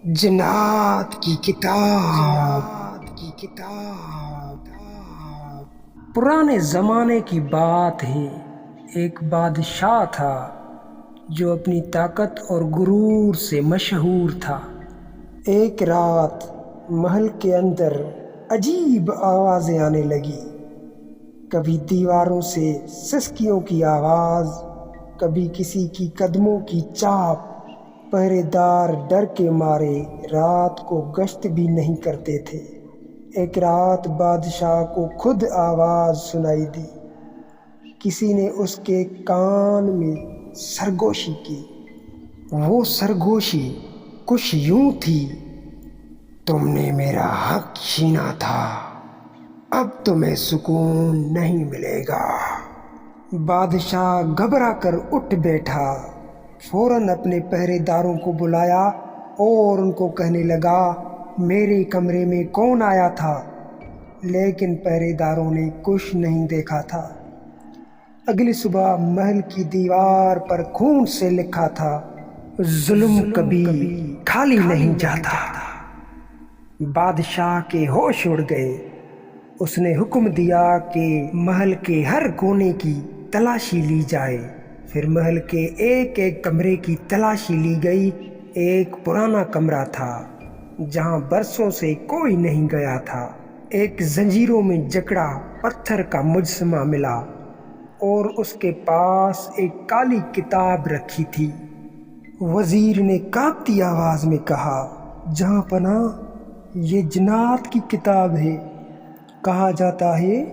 جنات کی کتاب۔ پرانے زمانے کی بات ہے، ایک بادشاہ تھا جو اپنی طاقت اور غرور سے مشہور تھا۔ ایک رات محل کے اندر عجیب آوازیں آنے لگی، کبھی دیواروں سے سسکیوں کی آواز، کبھی کسی کی قدموں کی چاپ۔ پہرے دار ڈر کے مارے رات کو گشت بھی نہیں کرتے تھے۔ ایک رات بادشاہ کو خود آواز سنائی دی، کسی نے اس کے کان میں سرگوشی کی۔ وہ سرگوشی کچھ یوں تھی: تم نے میرا حق چھینا تھا، اب تمہیں سکون نہیں ملے گا۔ بادشاہ گھبرا کر اٹھ بیٹھا، فوراً اپنے پہرے داروں کو بلایا اور ان کو کہنے لگا، میرے کمرے میں کون آیا تھا؟ لیکن پہرے داروں نے کچھ نہیں دیکھا تھا۔ اگلی صبح محل کی دیوار پر خون سے لکھا تھا، ظلم کبھی خالی نہیں جاتا۔ بادشاہ کے ہوش اڑ گئے۔ اس نے حکم دیا کہ محل کے ہر کونے کی تلاشی لی جائے۔ پھر محل کے ایک ایک کمرے کی تلاشی لی گئی۔ ایک پرانا کمرہ تھا جہاں برسوں سے کوئی نہیں گیا تھا۔ ایک زنجیروں میں جکڑا پتھر کا مجسمہ ملا اور اس کے پاس ایک کالی کتاب رکھی تھی۔ وزیر نے کانپتی آواز میں کہا، جہاں پناہ، یہ جنات کی کتاب ہے۔ کہا جاتا ہے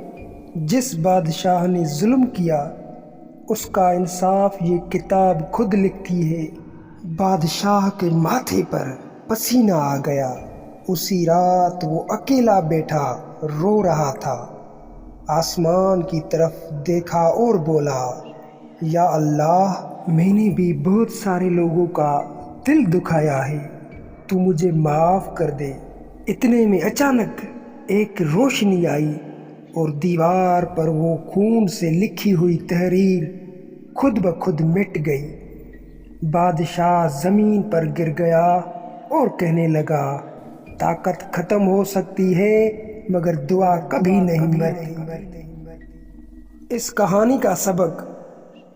جس بادشاہ نے ظلم کیا اس کا انصاف یہ کتاب خود لکھتی ہے۔ بادشاہ کے ماتھے پر پسینہ آ گیا۔ اسی رات وہ اکیلا بیٹھا رو رہا تھا۔ آسمان کی طرف دیکھا اور بولا، یا اللہ، میں نے بھی بہت سارے لوگوں کا دل دکھایا ہے، تو مجھے معاف کر دے۔ اتنے میں اچانک ایک روشنی آئی اور دیوار پر وہ خون سے لکھی ہوئی تحریر خود بخود مٹ گئی۔ بادشاہ زمین پر گر گیا اور کہنے لگا، طاقت ختم ہو سکتی ہے مگر دعا کبھی نہیں مرتی۔ اس کہانی کا سبق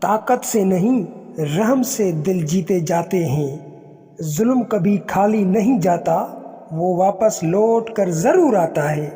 طاقت سے نہیں، رحم سے دل جیتے جاتے ہیں۔ ظلم کبھی خالی نہیں جاتا، وہ واپس لوٹ کر ضرور آتا ہے۔